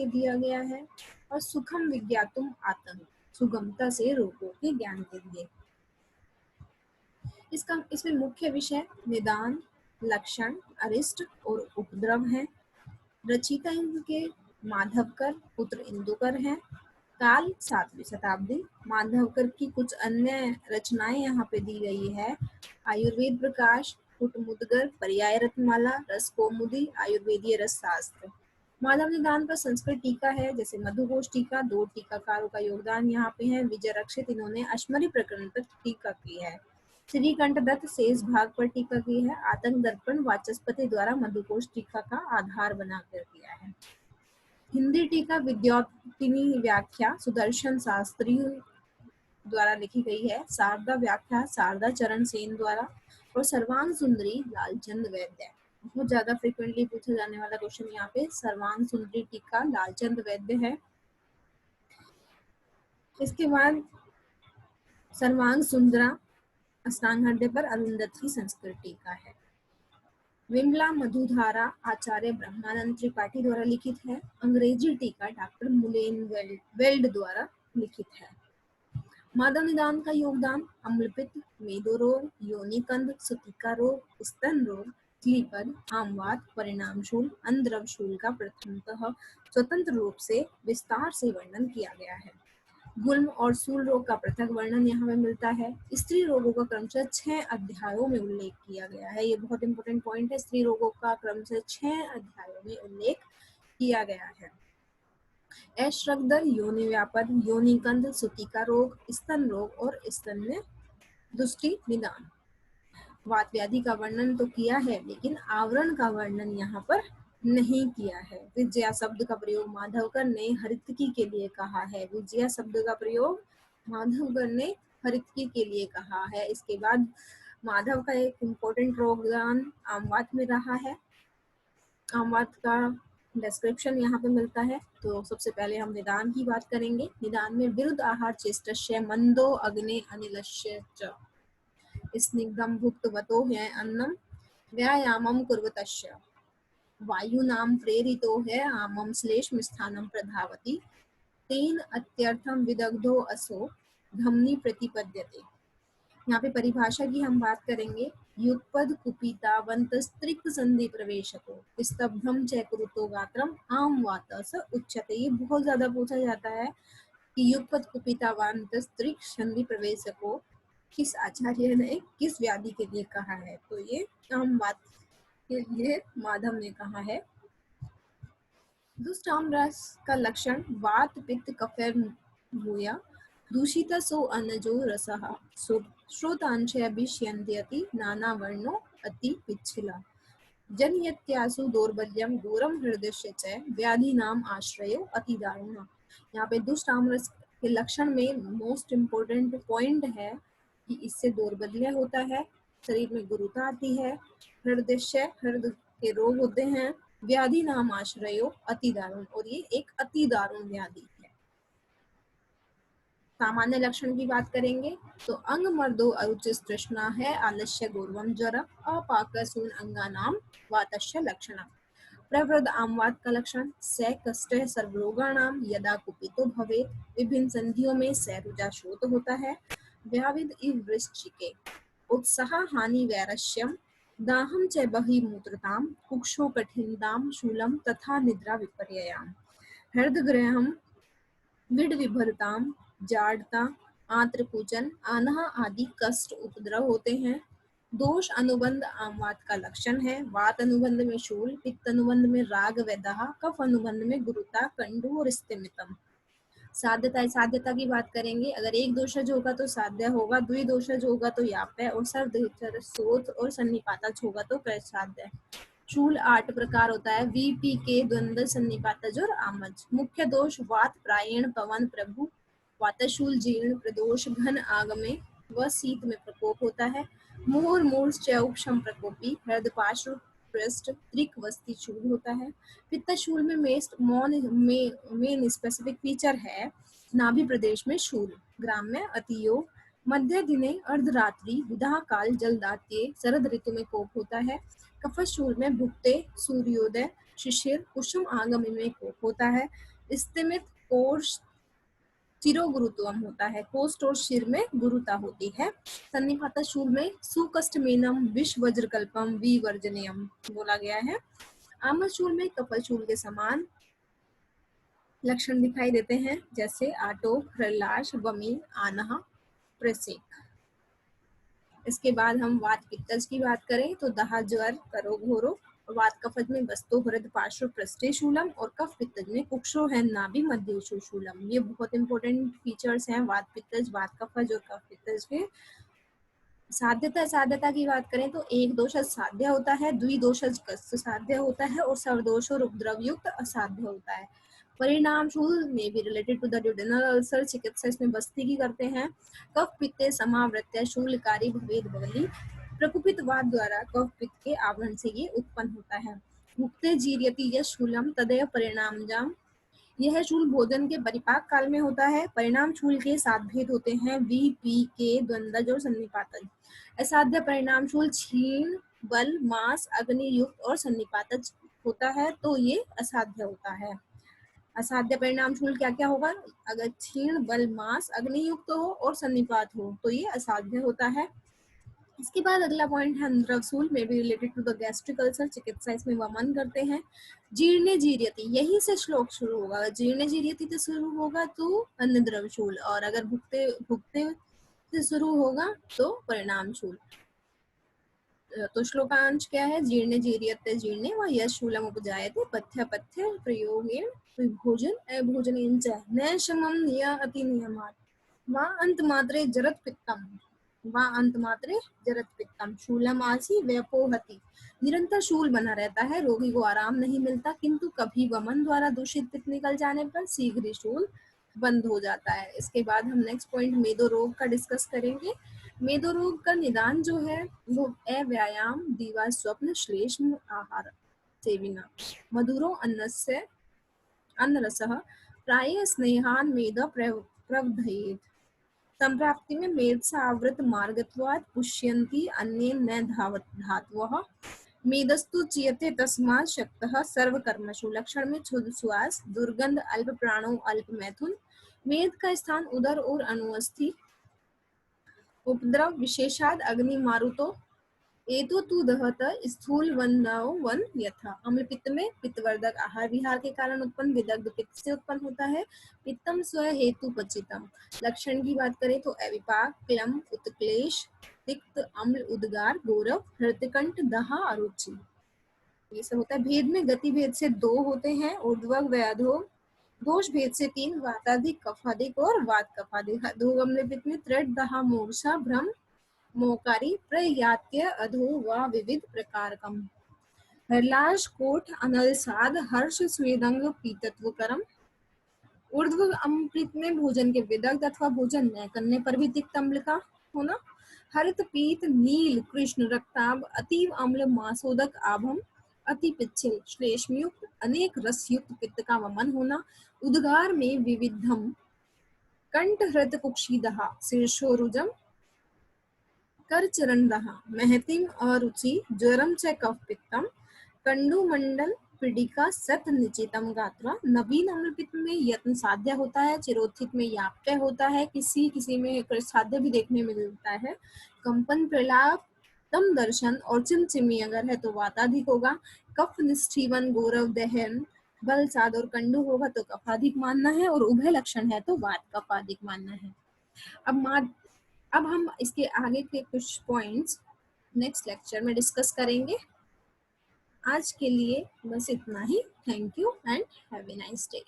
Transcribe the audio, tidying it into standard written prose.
दिया गया है। और सुखम विज्ञातुम आतंक, सुगमता से रोगों के ज्ञान के लिए। इसमें मुख्य विषय निदान, लक्षण, अरिष्ट और उपद्रव है। रचयिता इनके माधवकर पुत्र इंदुकर हैं। काल 7वीं शताब्दी। माधवकर की कुछ अन्य रचनाएं यहाँ पे दी गई है। आयुर्वेद प्रकाश, कुटमुदगर, पर्याय रत्नमाला, रस कौमुदी, आयुर्वेदीय रस शास्त्र। माधव निदान पर संस्कृत टीका है, जैसे मधुघोष टीका। 2 टीकाकारों का योगदान यहाँ पे है। विजय रक्षित इन्होंने अश्मरी प्रकरण पर टीका की है। श्रीकंठ दत्त शेष भाग पर टीका की है। आतंक दर्पण वाचस्पति द्वारा मधुकोश टीका का आधार बनाकर दिया है। हिंदी टीका विद्यार्थिनी व्याख्या सुदर्शन शास्त्री द्वारा लिखी गई है। शारदा व्याख्या शारदा चरण सेन द्वारा। और सर्वांग सुंदरी लालचंद वैद्य। बहुत ज्यादा फ्रिक्वेंटली पूछा जाने वाला क्वेश्चन यहाँ पे सर्वांग सुंदरी टीका लालचंद वैद्य है। इसके बाद सर्वांग सुंदरा अष्टांग हृदय पर अरुंधति संस्कृत टीका है। विमला मधुधारा आचार्य ब्रह्मानंद त्रिपाठी द्वारा लिखित है। अंग्रेजी टीका डॉक्टर मुलेन वेल्ड द्वारा लिखित है। माधव निदान का योगदान अम्लपित्त, मेदो रोग, योनिकंद, सुतिका रोग, स्तन रोग, क्लीपद, आमवात, परिणामशूल, अंद्रवशूल का प्रथमतः स्वतंत्र रूप से विस्तार से वर्णन किया गया है। गुल्म और सूल रोग का पृथक वर्णन यहाँ में मिलता है। स्त्री रोगों का क्रमशः 6 अध्यायों में उल्लेख किया गया है। ये बहुत इंपॉर्टेंट पॉइंट है। स्त्री रोगों का क्रमशः 6 अध्यायों में उल्लेख किया गया है। ऐश्रगदल, योनि व्यापद, योनिकंद, सुतिका रोग, स्तन रोग और स्तन में दुष्टि निदान। वात व्याधि का वर्णन तो किया है, लेकिन आवरण का वर्णन यहाँ पर नहीं किया है। विजया शब्द का प्रयोग माधवकर ने हरितकी के लिए कहा है। विजया शब्द का प्रयोग माधवकर ने हरितकी के लिए कहा है। इसके बाद माधव का एक इम्पोर्टेंट योगदान आमवात में रहा है। आमवात का डिस्क्रिप्शन यहाँ पे मिलता है। तो सबसे पहले हम निदान की बात करेंगे। निदान में विरुद्ध आहार चेष्टस्य मंदो अग्ने अनिलस्य च स्निग्धं भुक्तवतो है अन्नम व्यायामं कुर्वतस्य वायुनां प्रेरितो है आमं श्लेष्म स्थानं प्रधावति तेन अत्यर्थं विदग्धो असो धमनी प्रतिपद्यते। यहाँ पे परिभाषा की हम बात करेंगे। युगपद कुपितावंत स्त्रिक्त संधि प्रवेशको स्तब्धम च कुरुतो गात्रम आम वातस उच्यते। ये बहुत ज्यादा पूछा जाता है कि युगपद कुपितावंत स्त्रिक्त संधि प्रवेशको किस आचार्य ने किस व्याधि के लिए कहा है। तो ये आम बात के लिए माधव ने कहा है। दुष्ट आमरस का लक्षण वात पित्त कफेर भूया दूषित सो अन्नजो रसः श्रोतांशयभिष्यन्त्यति नाना वर्णो अति पिच्छिला जनयत्यासु दौर्बल्यम दूरम हृदयस्य च व्याधीनाम आश्रयो अति दारुणः। यहाँ पे दुष्ट आमरस के लक्षण में मोस्ट इम्पोर्टेंट पॉइंट है कि इससे दौर्बल्य होता है, शरीर में गुरुता आती है, हृदय के रोग होते हैं, व्याधि नाम आश्रयो अति दारुण, और ये एक अति दारुण व्याधि है। सामान्य लक्षण की बात करेंगे तो अंग मर्दो अरुचिस तृष्णा है, आलस्य गौरवम ज्वर, अपाकसून अंगानाम वातस्य लक्षण। प्रवृद्ध आमवात का लक्षण स कष्ट सर्वरोगाणाम यदा कुपितो भवेत्, विभिन्न संधियों में सरुजा शोथ होता है। व्याविद इव वृश्चिके उत्साह हानि वैरस्यम दाहम च बहिर्मूत्रताम कुक्षो कठिनताम शूलम तथा निद्रा विपर्ययाम हृदग्रहम विड विभरताम जाड़ता आंत्रपूजन आनहा आदि कष्ट उपद्रव होते हैं। दोष अनुबंध आमवात का लक्षण है। वात अनुबंध में शूल, पित्त अनुबंध में राग वैदाह, कफ अनुबंध में गुरुता कंडू और स्तिमितम। साध्यता की बात करेंगे। अगर एक दोषज होगा तो साध्य होगा, द्विदोषज होगा तो याप्य, और सर्वोथ और सन्निपातज होगा तो प्रसाध्य। शूल 8 प्रकार होता है। वीपी के द्वंद्व सन्निपातज और आमज। मुख्य दोष वात प्रायण पवन प्रभु, वातशूल जीर्ण प्रदोष घन आगमे व शीत में प्रकोप होता है। मूर मूर्छम प्रकोपी हृदपार्श्व पृष्ठ त्रिक वस्ती शूल होता है। पित्तशूल में मेन स्पेसिफिक फीचर है नाभि प्रदेश में शूल, ग्राम्य अतियोग, मध्य दिने अर्धरात्रि विदाह काल जलदात्य शरद ऋतु में कोप होता है। कफशूल में भुक्ते सूर्योदय शिशिर कुसुम आगम में कोप होता है। स्तिमित कोष चिरो गुरुत्वम होता है। कोष्ठ और शिर में गुरुता होती है। सन्निपात शूल में सुकष्टमेनम विष वज्रकल्पम विवर्जनीयम बोला गया है। आमशूल में कपलशूल के समान लक्षण दिखाई देते हैं, जैसे आटो, प्रलाश, वमी, आनहा, प्रसेक। इसके बाद हम वात पित्तज की बात करें तो दहा, ज्वर, करो, घोरो। वात कफज में वस्तो, हृद, पार्श्व, पृष्ठे शूलम और कफ पित्तज में कुक्षो है, नाभि, मध्येशु शूलम। ये बहुत इंपॉर्टेंट फीचर्स हैं वात पित्तज, वात कफज और कफ पित्तज के। साध्यता असाध्यता की बात करें तो एक दोषज साध्य होता है, द्विदोषज कष्ट साध्य होता है और सर्वदोष और उपद्रव युक्त असाध्य होता है। परिणाम शूल में भी related to the duodenal ulcer, चिकित्सा इसमें बस्ती की करते हैं। कफ पित्ते समावृत्य शूलकारी भवेद बगली, प्रकुपित वात द्वारा कफ पित्त के आवरण से ये उत्पन्न होता है। भुक्ते जीर्यति यश शूलम तदेव परिणाम जाम, यह शूल भोजन के परिपाक काल में होता है। परिणाम शूल के 7 भेद होते हैं, वी, पी, के, द्वंद्वज और सन्निपातज। असाध्य परिणाम शूल क्षीण, बल, मांस, अग्नि युक्त और सन्निपातज होता है, तो ये असाध्य होता है। असाध्य परिणाम शूल क्या क्या होगा? अगर क्षीण, बल, मांस, अग्नि युक्त हो और सन्निपात हो तो ये असाध्य होता है। इसके बाद अगला पॉइंट है अंध्रवसूल में भी related to the gastric ulcer, चिकित्सा इसमें वमन करते हैं। जीर्णे जीर्यति, यही से श्लोक शुरू होगा। जीर्णे जीर्यति से शुरू होगा तो अंध्रवसूल, और अगर भुक्ते भुक्ते से शुरू होगा तो परिणाम शूल। तो श्लोकांश क्या है? जीर्णे जीर्यते जीर्णे व यशूलम उपजायते पथ्य पथ्य प्रयोगेण विभोजन अभोजनेन च न शमं नियति नियमात् वा अंतमात्रे जरत पित्तम वा अंतमात्रे जरत पित्तम शूलम आसी व्यपोहति। निरंतर शूल बना रहता है, रोगी को आराम नहीं मिलता, किंतु कभी वमन द्वारा दूषित पित्त निकल जाने पर शीघ्र ही शूल बंद हो जाता है। इसके बाद हम नेक्स्ट पॉइंट मेदो रोग का डिस्कस करेंगे। मेदो रोग का निदान जो है वो अव्यायाम, दीवा, स्वप्न, श्लेष्म आहार सेविना, मधुरो अन्नस्य अन्नरसः प्रायः स्नेहान मेद प्रवधयेत्। संप्राप्ति में मेद से आवृत मार्गत्वात् पुष्यन्ति अन्ये न धातवः। मेदस्तु चीयते तस्मात् शक्तः सर्वकर्मसु। लक्षण में क्षुद्र श्वास, दुर्गंध, अल्प प्राणो, अल्प मैथुन। मेद का स्थान उदर और अनुअस्थि। उपद्रव विशेषाद अग्नि मारुतो एतो तु दहत स्थूल वन्नाओ वन यथा। अम्ल पित्त में पित्तवर्धक आहार विहार के कारण उत्पन्न विदग्ध पित्त से उत्पन्न होता है। पित्तम स्व हेतु पचितम। लक्षण की बात करें तो अविपाक, क्लम, उत्क्लेश, तिक्त, अम्ल, उद्गार, गौरव, हृतकंठ, दहा, अरुचि, ये सब होता है। भेद में गति भेद से 2 होते हैं, ऊर्ध्वग व अधोग। दोष भेद से 3, वाताधिक, कफाधिक और वात कफाधिक। अधोग अम्ल पित्त में त्रेट, दहा, मूर्छा, भ्रम, मोकारी, प्रयात्य, अधो व विविध प्रकारकम। हरलाश, कोठ, अनलसाद, हर्ष, स्वेदंग, पीतत्वकरम। ऊर्ध्व अम्लित में भोजन के विदग्ध अथवा भोजन न करने पर भी तिक्त अम्ल का होना। हरित, पीत, नील, कृष्ण, रक्ताभ, अतीव अम्ल, मासोदक, आभम, अति पिच्छिल, श्लेष्मयुक्त, अनेक रसयुक्त पित्त का वमन होना। उद्गार में विविधम, कंठ, हृत, कुक्षिदः, शीर्षोरुजम, कर, चरणदः, महतिम, अरुचि, ज्वरम च कफ पित्तम, कंडुमंडल, पीडिका, सत, निचितम गात्रा। नवीन अम्ल पित्त में यत्न साध्य होता है, चिरोत्थित में याप्य होता है, किसी किसी में साध्य भी देखने में मिलता है। कंपन, प्रलाप, तम दर्शन और चिमचिमी अगर है तो वाताधिक होगा। कफ, निष्ठीवन, गौरव, दहन, बल, साध और कंडु होगा तो कफाधिक मानना है, और उभय लक्षण है तो वात कफाधिक मानना है। अब हम इसके आगे के कुछ पॉइंट्स नेक्स्ट लेक्चर में डिस्कस करेंगे। आज के लिए बस इतना ही। Thank you and have a nice day.